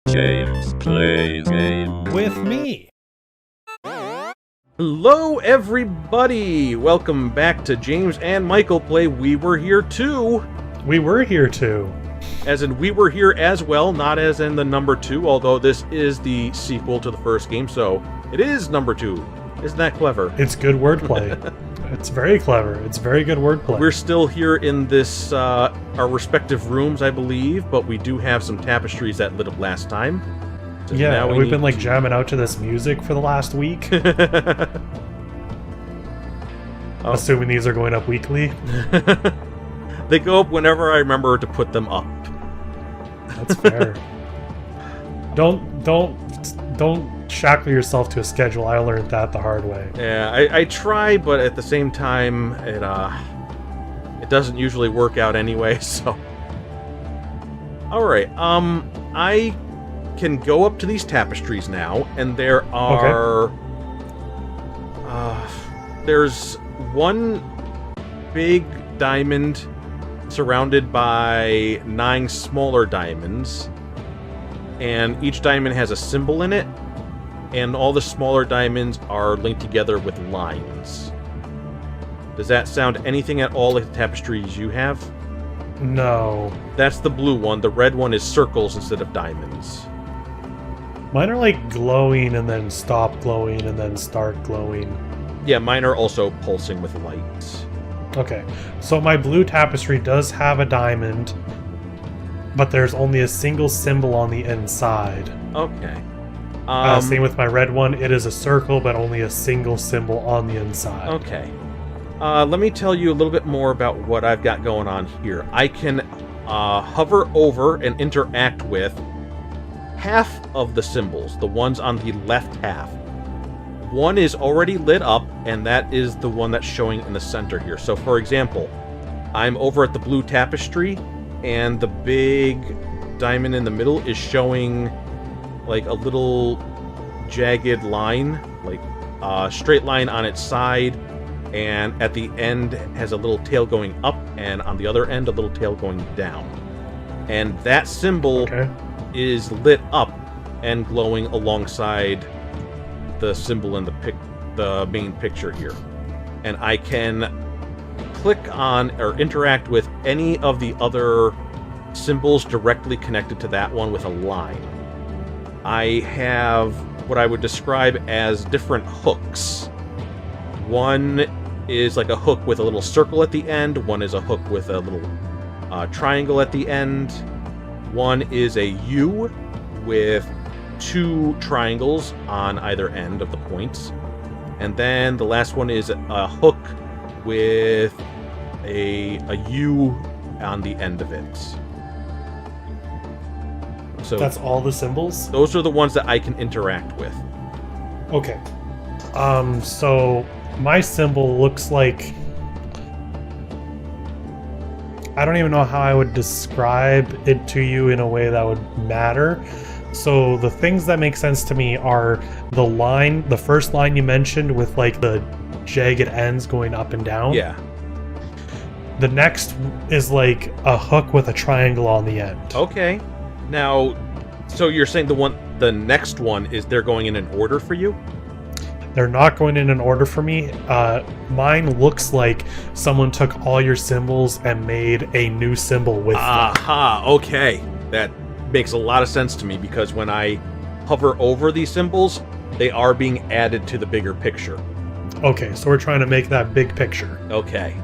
James Plays Games with me. Hello, everybody! Welcome back to James and Michael Play We Were Here Too. We were here too. As in, we were here as well, not as in the number 2, although this is the sequel to the first game, so it is number 2. Isn't that clever? It's good wordplay. It's very clever. It's very good wordplay. We're still here in this, our respective rooms, I believe, but we do have some tapestries that lit up last time. So yeah, now we've been like jamming out to this music for the last week. Assuming these are going up weekly. They go up whenever I remember to put them up. That's fair. Don't shackle yourself to a schedule. I learned that the hard way. Yeah, I try, but at the same time, it doesn't usually work out anyway. So, all right, I can go up to these tapestries now, and there are there's one big diamond surrounded by 9 smaller diamonds, and each diamond has a symbol in it, and all the smaller diamonds are linked together with lines. Does that sound anything at all like the tapestries you have? No. That's the blue one. The red one is circles instead of diamonds. Mine are like glowing and then stop glowing and then start glowing. Yeah, mine are also pulsing with lights. Okay, so my blue tapestry does have a diamond, but there's only a single symbol on the inside. Okay. Same with my red one, it is a circle, but only a single symbol on the inside. Okay. Let me tell you a little bit more about what I've got going on here. I can hover over and interact with half of the symbols, the ones on the left half. One is already lit up, and that is the one that's showing in the center here. So, for example, I'm over at the blue tapestry, and the big diamond in the middle is showing like a little jagged line, like a straight line on its side, and at the end has a little tail going up, and on the other end a little tail going down. And that symbol is lit up and glowing alongside the symbol in the main picture here. And I can click on or interact with any of the other symbols directly connected to that one with a line. I have what I would describe as different hooks. One is like a hook with a little circle at the end. One is a hook with a little triangle at the end. One is a U with 2 triangles on either end of the points. And then the last one is a hook with a U on the end of it. So that's all the symbols? Those are the ones that I can interact with. Okay. So my symbol looks like... I don't even know how I would describe it to you in a way that would matter. So the things that make sense to me are the line, the first line you mentioned with like the jagged ends going up and down. Yeah. The next is like a hook with a triangle on the end. Okay. Now, so you're saying the next one is they're going in an order for you? They're not going in an order for me. Mine looks like someone took all your symbols and made a new symbol with them. Aha, okay. That makes a lot of sense to me, because when I hover over these symbols, they are being added to the bigger picture. Okay, so we're trying to make that big picture. Okay.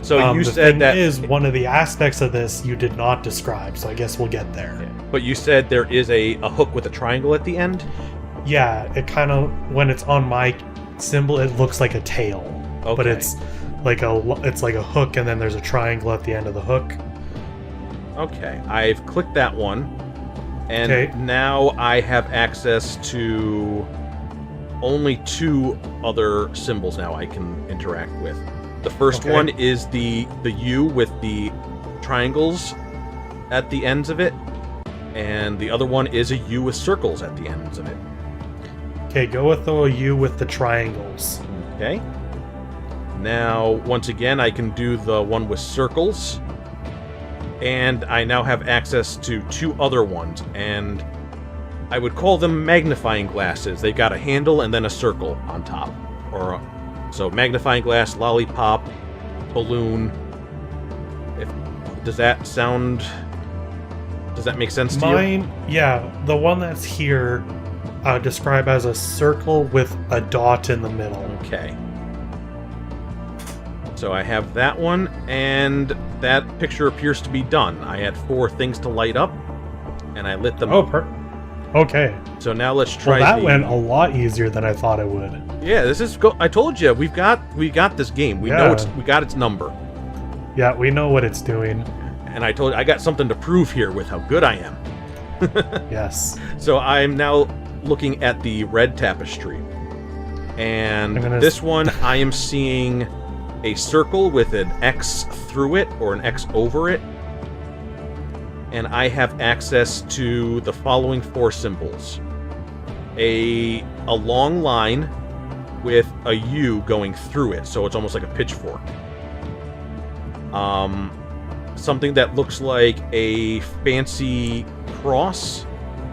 So you the said thing that is one of the aspects of this you did not describe, so I guess we'll get there. But you said there is a hook with a triangle at the end? Yeah, it kind of, when it's on my symbol, it looks like a tail. Okay. But it's like a hook, and then there's a triangle at the end of the hook. Okay, I've clicked that one, and now I have access to only 2 other symbols now I can interact with. The first one is the U with the triangles at the ends of it, and the other one is a U with circles at the ends of it. Okay, go with the U with the triangles. Okay. Now, once again, I can do the one with circles. and I now have access to 2 other ones, and I would call them magnifying glasses. They've got a handle and then a circle on top. So magnifying glass, lollipop, balloon. Does that make sense to you? Mine, yeah, the one that's here, I would describe as a circle with a dot in the middle. Okay. So I have that one, and that picture appears to be done. I had 4 things to light up, and I lit them up. Okay. So now let's try. Well, that went a lot easier than I thought it would. Yeah, this is. I told you, we got this game. We know we got its number. Yeah, we know what it's doing. And I told you, I got something to prove here with how good I am. Yes. So I'm now looking at the red tapestry, and this one I am seeing a circle with an X through it or an X over it. And I have access to the following 4 symbols. A long line with a U going through it, so it's almost like a pitchfork. Something that looks like a fancy cross,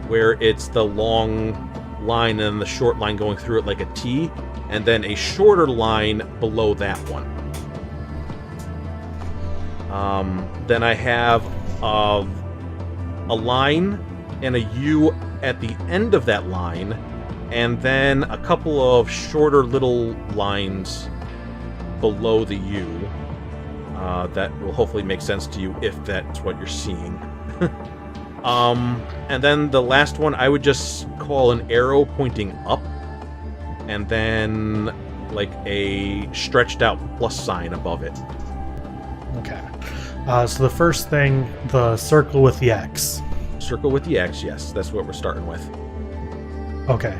where it's the long line and the short line going through it like a T, and then a shorter line below that one. Then I have a line and a U at the end of that line, and then a couple of shorter little lines below the U. That will hopefully make sense to you if that's what you're seeing. And then the last one I would just call an arrow pointing up, and then like a stretched out plus sign above it. Okay. So the first thing, the circle with the X. Circle with the X, yes, that's what we're starting with. Okay.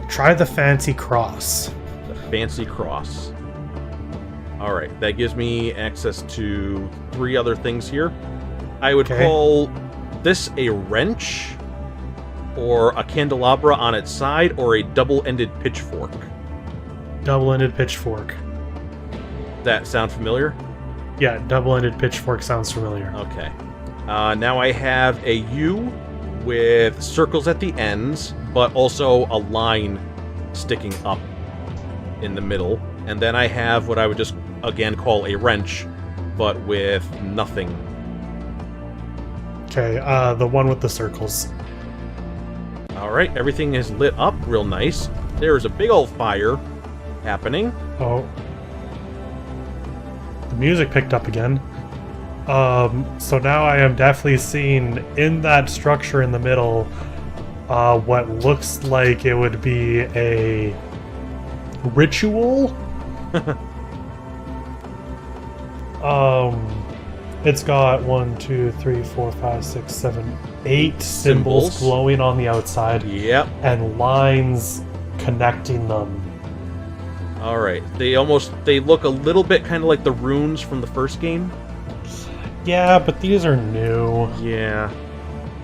Try the fancy cross. The fancy cross. Alright, that gives me access to 3 other things here. I would call this a wrench, or a candelabra on its side, or a double-ended pitchfork. Double-ended pitchfork. That sound familiar? Yeah, double-ended pitchfork sounds familiar. Okay. Now I have a U with circles at the ends, but also a line sticking up in the middle. And then I have what I would just, again, call a wrench, but with nothing. Okay, the one with the circles. Alright, everything is lit up real nice. There is a big old fire happening. Oh. The music picked up again. So now I am definitely seeing in that structure in the middle what looks like it would be a ritual. It's got 1, 2, 3, 4, 5, 6, 7, 8 symbols glowing on the outside. Yep. And lines connecting them. Alright. They look a little bit kind of like the runes from the first game. Yeah, but these are new. Yeah.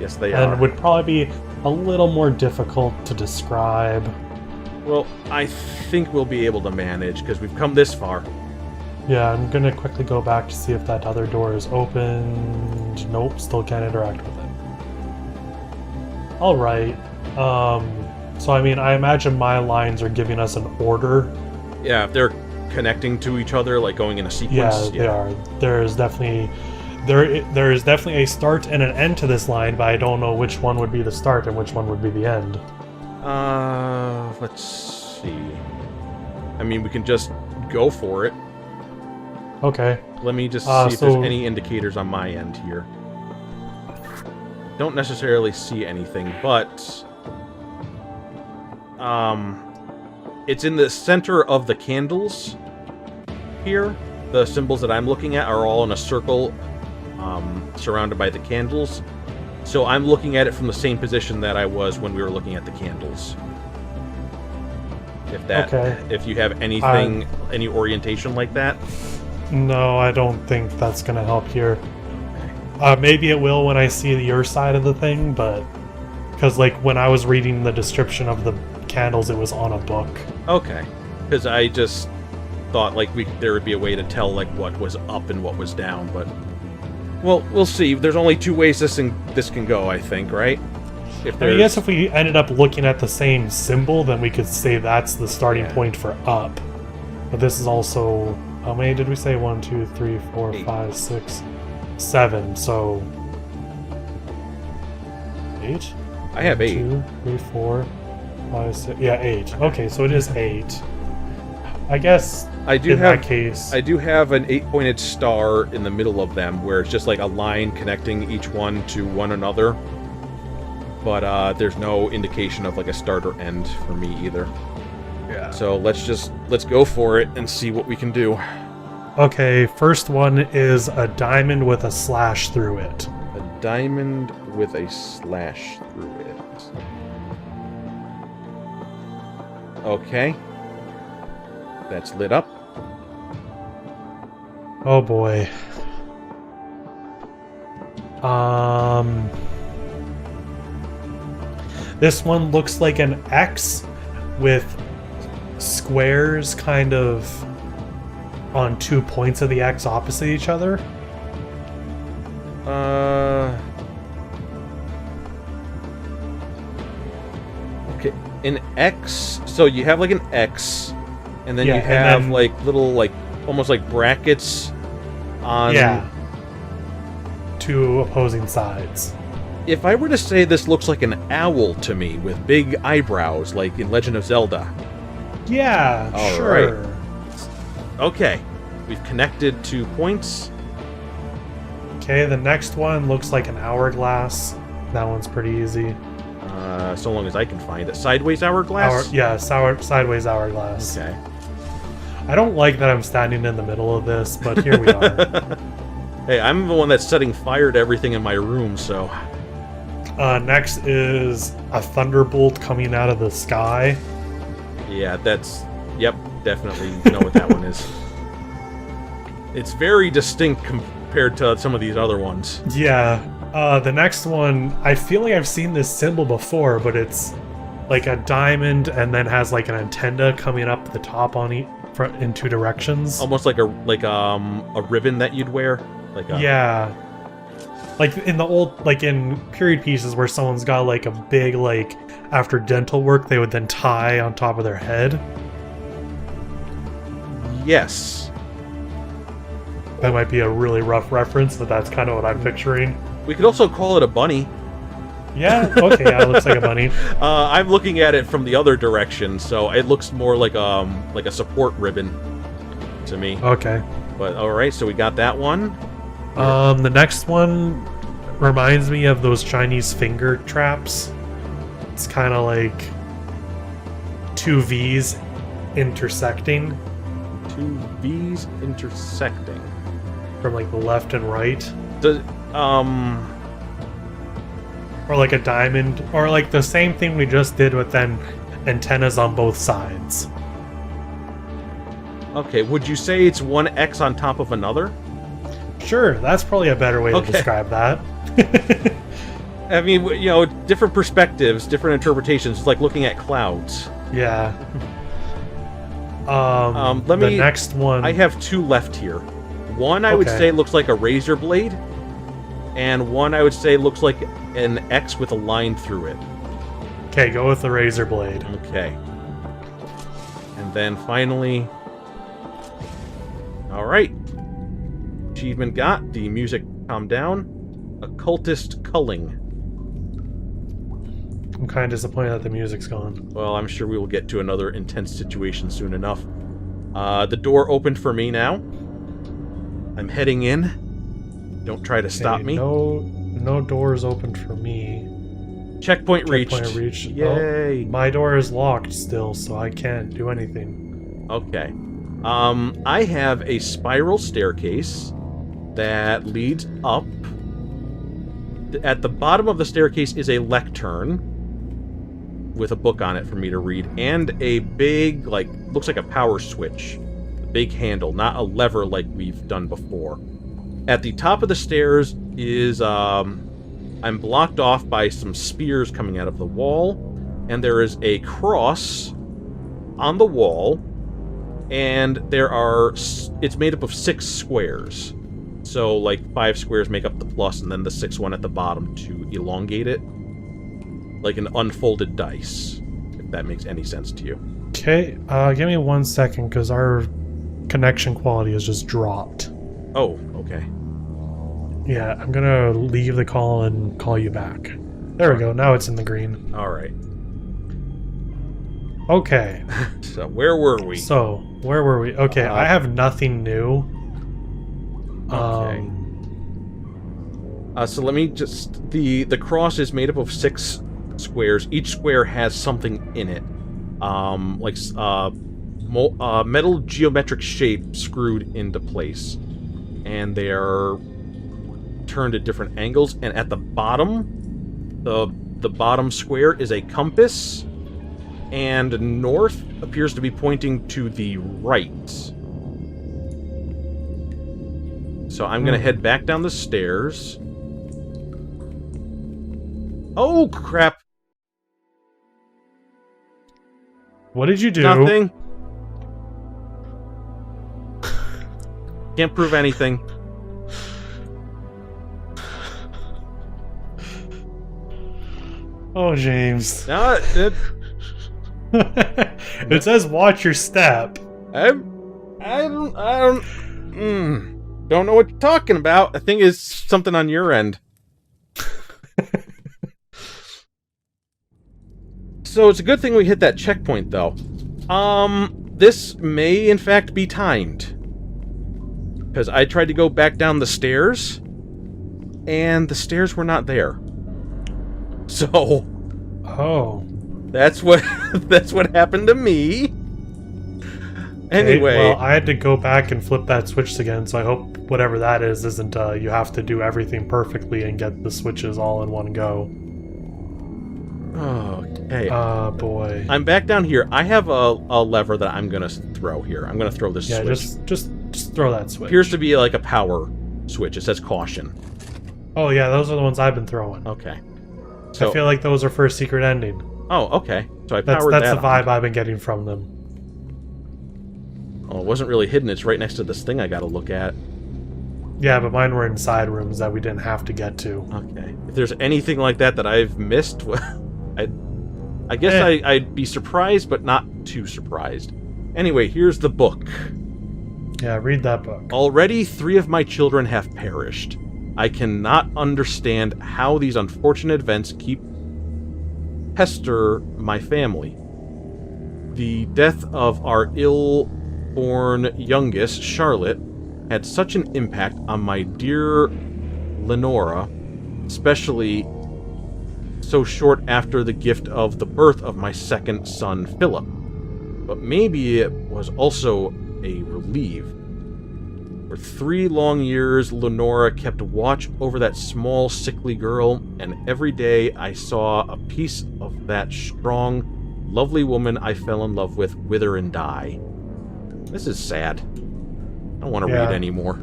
Yes, they are. And would probably be a little more difficult to describe. Well, I think we'll be able to manage, because we've come this far. Yeah, I'm gonna quickly go back to see if that other door is opened. Nope, still can't interact with it. Alright. So I mean, I imagine my lines are giving us an order. Yeah, if they're connecting to each other, like going in a sequence. Yeah, they are. There is definitely a start and an end to this line, but I don't know which one would be the start and which one would be the end. Let's see. I mean, we can just go for it. Okay. Let me just see if there's any indicators on my end here. Don't necessarily see anything, but it's in the center of the candles here. The symbols that I'm looking at are all in a circle, surrounded by the candles. So I'm looking at it from the same position that I was when we were looking at the candles. If you have anything, any orientation like that. No, I don't think that's gonna help here. Maybe it will when I see your side of the thing, but because like when I was reading the description of the candles, it was on a book. Okay, because thought like there would be a way to tell like what was up and what was down, but well, we'll see. There's only two ways this can go, I think, right? I guess if we ended up looking at the same symbol, then we could say that's the starting point for up. But this is also, how many did we say? 1, 2, 3, 4, 5, 6, 7. So 8. I have 8. 2, 3, 4, 5, 6. Yeah, 8. Okay, so it is 8. I guess I do that case, I do have an 8-pointed star in the middle of them, where it's just like a line connecting each one to one another. But there's no indication of like a start or end for me either. Yeah. So let's go for it and see what we can do. Okay, first one is a diamond with a slash through it. A diamond with a slash through it. Okay. That's lit up. Oh boy. This one looks like an X with squares kind of on 2 points of the X opposite each other. Okay, an X. So you have like an X, and then Yeah, you and have then- like little like almost like brackets on. Yeah. 2 opposing sides. If I were to say this looks like an owl to me with big eyebrows, like in Legend of Zelda. Yeah, All sure. right. Okay, we've connected 2 points. Okay, the next one looks like an hourglass. That one's pretty easy. So long as I can find it. Sideways hourglass? Sideways hourglass. Okay. I don't like that I'm standing in the middle of this, but here we are. Hey, I'm the one that's setting fire to everything in my room, so... Next is a thunderbolt coming out of the sky. Yeah, that's... Yep, definitely know what that one is. It's very distinct compared to some of these other ones. Yeah. The next one, I feel like I've seen this symbol before, but it's like a diamond and then has like an antenna coming up the top on in 2 directions. Almost like a ribbon that you'd wear. Like a... Yeah. Like in the old, like in period pieces where someone's got like a big, like, after dental work, they would then tie on top of their head. Yes. That might be a really rough reference, but that's kind of what I'm picturing. We could also call it a bunny. Yeah, okay, yeah, it looks like a bunny. I'm looking at it from the other direction, so it looks more like a support ribbon to me. Okay. But alright, so we got that one. The next one reminds me of those Chinese finger traps. It's kind of like 2 V's intersecting 2 V's intersecting. from like the left and right. Does, Or like a diamond, or like the same thing we just did with then antennas on both sides. okay, would you say it's one X on top of another? Sure, that's probably a better way to Okay. describe that. I mean, you know, different perspectives, different interpretations. It's like looking at clouds. Yeah. Let the me- next one. I have 2 left here. One I would Okay. say looks like a razor blade, and one I would say looks like an X with a line through it. Okay, go with the razor blade. Okay. And then finally... Alright. Achievement got. The music calmed down. Occultist culling. I'm kind of disappointed that the music's gone. Well, I'm sure we will get to another intense situation soon enough. The door opened for me now. I'm heading in. Don't try to stop Okay, me. No doors opened for me. Checkpoint reached. Checkpoint reached. Yay. Oh, my door is locked still, so I can't do anything. Okay. I have a spiral staircase that leads up. At the bottom of the staircase is a lectern with a book on it for me to read, and a big, like, looks like a power switch. A big handle, not a lever like we've done before. At the top of the stairs is, I'm blocked off by some spears coming out of the wall, and there is a cross on the wall and it's made up of 6 squares. So, like, 5 squares make up the plus, and then the 6th one at the bottom to elongate it. Like an unfolded dice, if that makes any sense to you. Okay, give me 1 second, because our connection quality has just dropped. Oh, okay. Yeah, I'm gonna leave the call and call you back. There we go, now it's in the green. Alright. Okay. So, where were we? So, where were we? Okay, I have nothing new. Okay. So let me just... The cross is made up of 6 squares. Each square has something in it. Metal geometric shape screwed into place. And they are turned at different angles. And at the bottom, the bottom square is a compass. And north appears to be pointing to the right. So I'm going to head back down the stairs. Oh, crap. What did you do? Nothing. Can't prove anything. Oh, James. No, It says watch your step. I don't know what you're talking about. I think it's something on your end. So it's a good thing we hit that checkpoint, though. This may, in fact, be timed. Because I tried to go back down the stairs, and the stairs were not there. So... Oh. That's what happened to me. Anyway. Okay, well, I had to go back and flip that switch again, so I hope whatever that is isn't you have to do everything perfectly and get the switches all in one go. Okay. Boy. I'm back down here. I have a lever that I'm gonna throw here. I'm gonna throw this switch. Yeah, just throw that switch. Appears to be like a power switch. It says caution. Oh yeah, those are the ones I've been throwing. Okay. So, I feel like those are for a secret ending. oh, okay. So I powered That's that the vibe on. I've been getting from them. Oh, it wasn't really hidden. It's right next to this thing I gotta look at. Yeah, but mine were in side rooms that we didn't have to get to. Okay. If there's anything like that I've missed, I guess I'd be surprised, but not too surprised. Anyway, here's the book. Yeah, read that book. Already 3 of my children have perished. I cannot understand how these unfortunate events pester my family. The death of our ill-born youngest, Charlotte, had such an impact on my dear Lenora, especially so short after the gift of the birth of my second son, Philip. But maybe it was also a relief. For 3 long years, Lenora kept watch over that small, sickly girl, and every day I saw a piece of that strong, lovely woman I fell in love with wither and die. This is sad. I don't want to read anymore.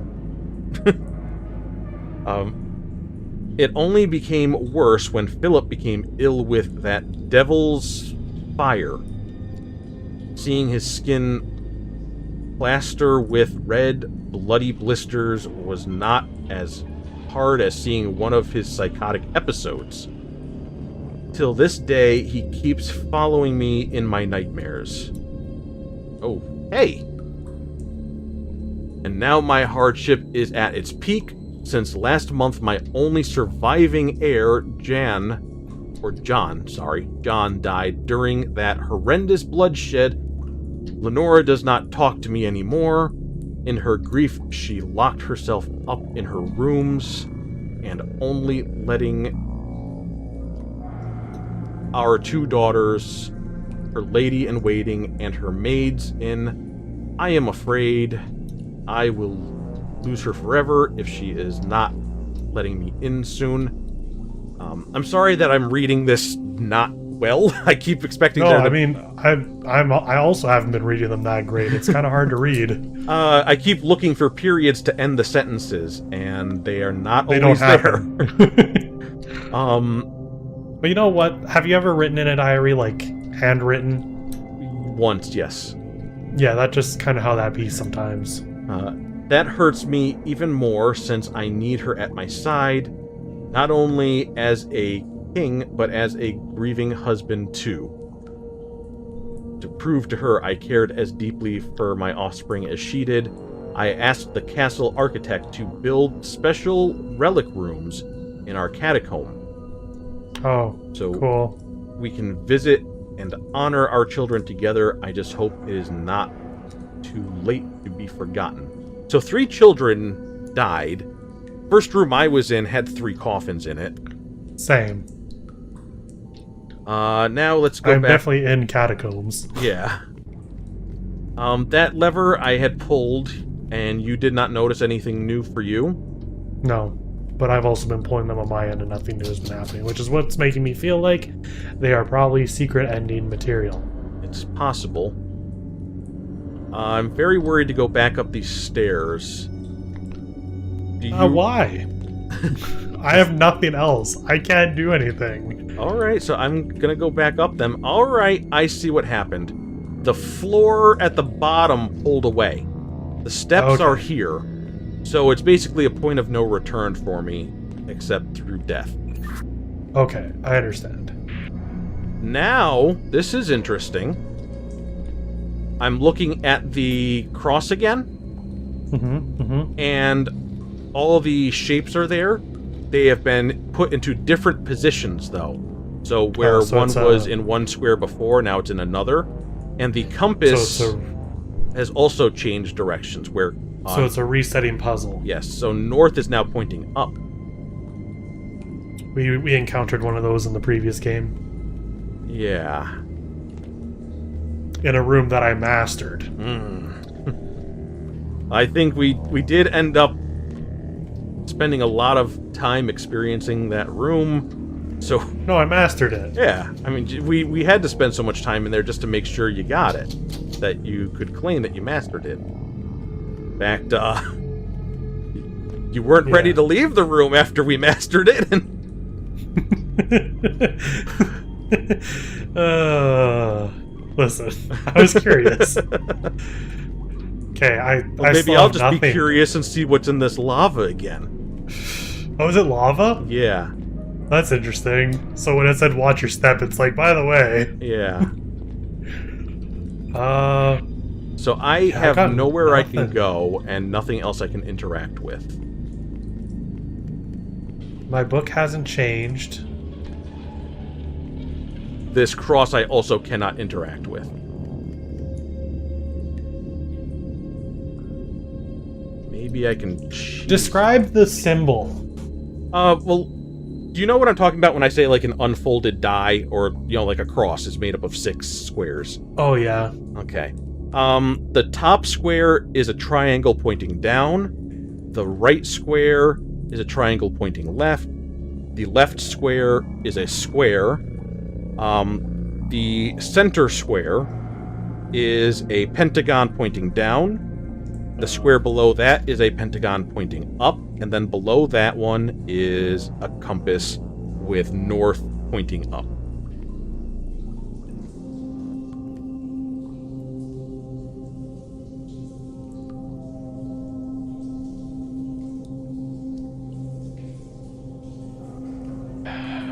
It only became worse when Philip became ill with that devil's fire. Seeing his skin plaster with red, bloody blisters was not as hard as seeing one of his psychotic episodes. Till this day, he keeps following me in my nightmares. Oh, hey! And now my hardship is at its peak, since last month my only surviving heir, John died during that horrendous bloodshed. Lenora does not talk to me anymore. In her grief, she locked herself up in her rooms, and only letting our 2 daughters, her lady-in-waiting, and her maids in. I am afraid I will lose her forever if she is not letting me in soon. I'm sorry that I'm reading this not well. I keep expecting I mean, I also haven't been reading them that great. It's kind of hard to read. I keep looking for periods to end the sentences, and they are not They always don't there. But you know what? Have you ever written in a diary, like, handwritten? Once, yes. Yeah, that's just kind of how that be sometimes. That hurts me even more since I need her at my side, not only as a king, but as a grieving husband too. To prove to her I cared as deeply for my offspring as she did, I asked the castle architect to build special relic rooms in our catacomb. Oh, So cool. we can visit and honor our children together. I just hope it is not too late to be forgotten. So 3 children died. First room I was in had 3 coffins in it. Same. Now let's go I'm back. definitely in catacombs. Yeah. That lever I had pulled, and you did not notice anything new for you. No. But I've also been pulling them on my end and nothing new has been happening, which is what's making me feel like they are probably secret ending material. It's possible. I'm very worried to go back up these stairs. Do you... Why? I have nothing else. I can't do anything. Alright, so I'm gonna go back up them. Alright, I see what happened. The floor at the bottom pulled away. The steps Okay. are here. So it's basically a point of no return for me, except through death. Okay, I understand. Now, this is interesting. I'm looking at the cross again, and all the shapes are there. They have been put into different positions, though. So where so one it's was in one square before, now it's in another. And the compass has also changed directions, where... So it's a resetting puzzle. Yes, so north is now pointing up. We encountered one of those in the previous game. Yeah. In a room that I mastered. I think we did end up spending a lot of time experiencing that room. So No, I mastered it. yeah, I mean, we had to spend so much time in there just to make sure you got it, that you could claim that you mastered it. In fact, you weren't ready to leave the room after we mastered it. Listen, I was curious. Okay, Well, I maybe still I'll have just nothing. be curious and see what's in this lava again. Oh, is it lava? Yeah, That's interesting. So when it said watch your step, it's like, by the way. yeah. So I Yeah, I have got nowhere I can nothing. go and nothing else I can interact with. My book hasn't changed. This cross I also cannot interact with. Maybe I can choose... Describe the symbol. Well, do you know what I'm talking about when I say like an unfolded die, or, you know, like a cross is made up of 6 squares? Oh, yeah. Okay. The top square is a triangle pointing down. The right square is a triangle pointing left. The left square is a square. The center square is a pentagon pointing down. The square below that is a pentagon pointing up. And then below that one is a compass with north pointing up.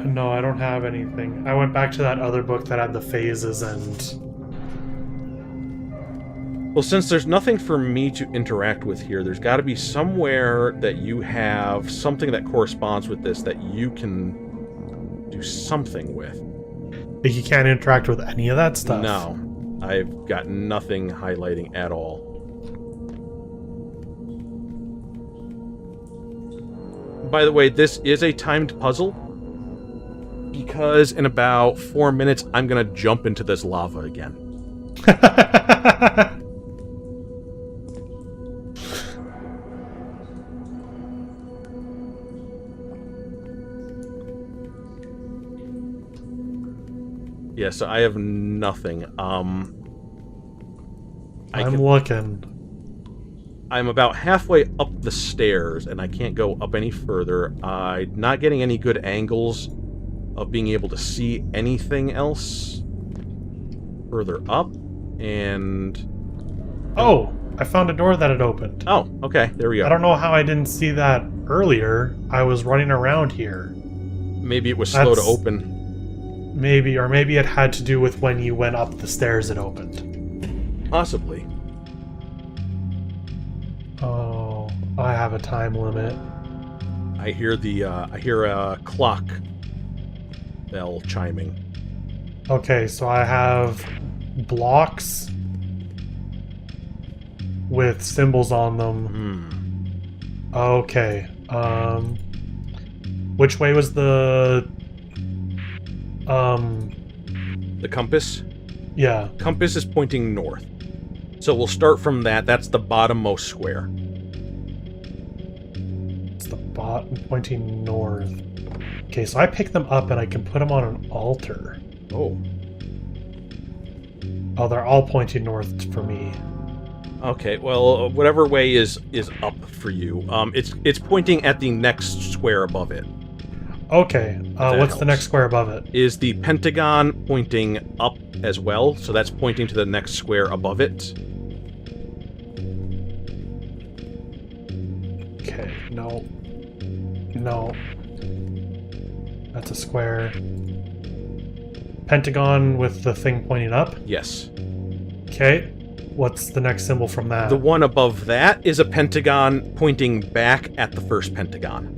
No, I don't have anything. I went back to that other book that had the phases and... Well, since there's nothing for me to interact with here, there's got to be somewhere that you have something that corresponds with this that you can do something with. Like, you can't interact with any of that stuff. No, I've got nothing highlighting at all. By the way, this is a timed puzzle, because in about 4 minutes, I'm going to jump into this lava again. Yeah, so I have nothing. I'm looking. I'm about halfway up the stairs, and I can't go up any further. I'm not getting any good angles of being able to see anything else further up, and Oh, I found a door that had opened. Oh, okay. There we go. I don't know how I didn't see that earlier. I was running around here. Maybe it was slow to That's- open. Maybe, or maybe it had to do with when you went up the stairs it opened. Possibly. Oh, I have a time limit. I hear a clock bell chiming. Okay, so I have blocks with symbols on them. Hmm. Okay. Which way was the The compass? yeah. Compass is pointing north. So we'll start from that. That's the bottommost square. It's the bottom pointing north. Okay, so I pick them up and I can put them on an altar. Oh. Oh, they're all pointing north for me. Okay, well, whatever way is up for you. It's pointing at the next square above it. Okay, That what's the helps. next square above it? Is the pentagon pointing up as well? So that's pointing to the next square above it. Okay, no. No. That's a square. Pentagon with the thing pointing up. Yes. Okay. What's the next symbol from that? The one above that is a pentagon pointing back at the first pentagon.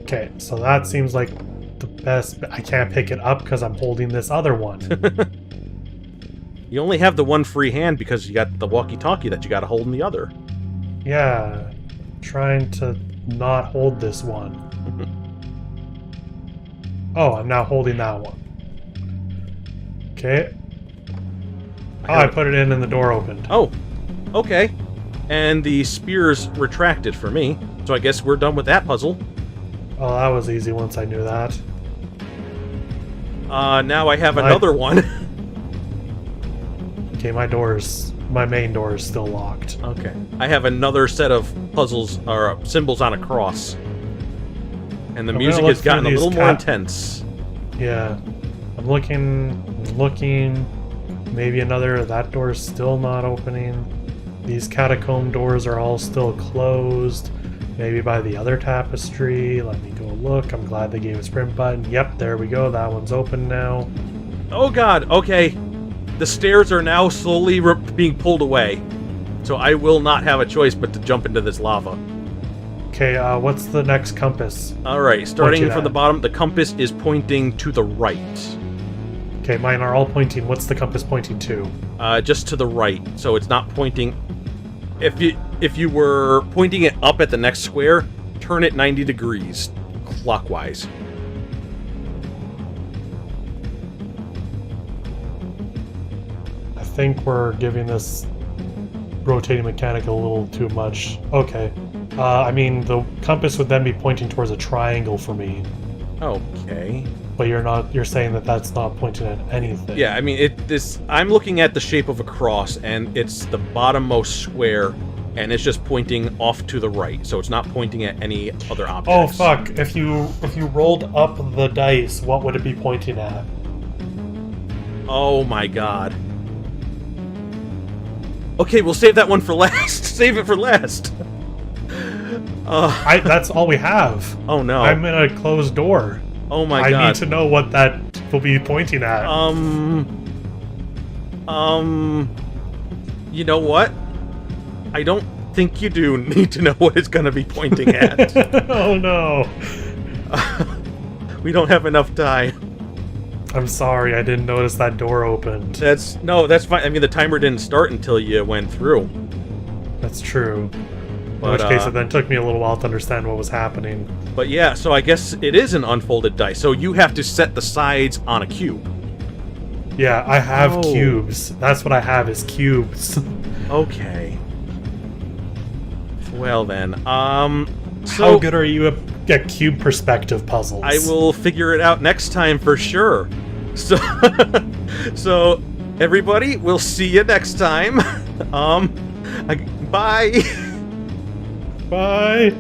Okay, so that seems like the best. I can't pick it up because I'm holding this other one. You only have the one free hand because you got the walkie-talkie that you got to hold in the other. Yeah. Trying to not hold this one. Oh, I'm now holding that one. Okay. Oh, I put it in and the door opened. Oh, okay. And the spears retracted for me, so I guess we're done with that puzzle. Oh, that was easy once I knew that. Now I have another one. Okay, my main door is still locked. Okay. I have another set of puzzles, or symbols on a cross. And the I'm music gonna look has gotten a through little these more intense. Yeah. I'm looking. Maybe another. That door's still not opening. These catacomb doors are all still closed. Maybe by the other tapestry. Let me go look. I'm glad they gave a sprint button. Yep, there we go. That one's open now. Oh god, okay. The stairs are now slowly being pulled away. So I will not have a choice but to jump into this lava. Okay, what's the next compass? Alright, starting Pointed from the at. bottom, the compass is pointing to the right. Okay, mine are all pointing. What's the compass pointing to? Just to the right, so it's not pointing... If you were pointing it up at the next square, turn it 90 degrees clockwise. I think we're giving this rotating mechanic a little too much. Okay. I mean, the compass would then be pointing towards a triangle for me, Okay. but you're saying that that's not pointing at anything. Yeah, I mean, I'm looking at the shape of a cross, and it's the bottommost square, and it's just pointing off to the right, so it's not pointing at any other Oh objects. fuck, if you rolled up the dice, what would it be pointing at? Oh my god. Okay, we'll save that one for last. Save it for last. That's all we have. Oh no. I'm in a closed door. Oh my I god. need to know what that will be pointing at. You know what? I don't think you do need to know what it's gonna be pointing at. Oh no. We don't have enough time. I'm sorry, I didn't notice that door opened. That's fine. I mean, the timer didn't start until you went through. That's true. In But, which case, it then took me a little while to understand what was happening. But yeah, so I guess it is an unfolded dice. So you have to set the sides on a cube. Yeah, I have Oh. cubes. That's what I have is cubes. Okay. Well then, How so good are you at cube perspective puzzles? I will figure it out next time for sure. So, so everybody, we'll see you next time. Bye. Bye.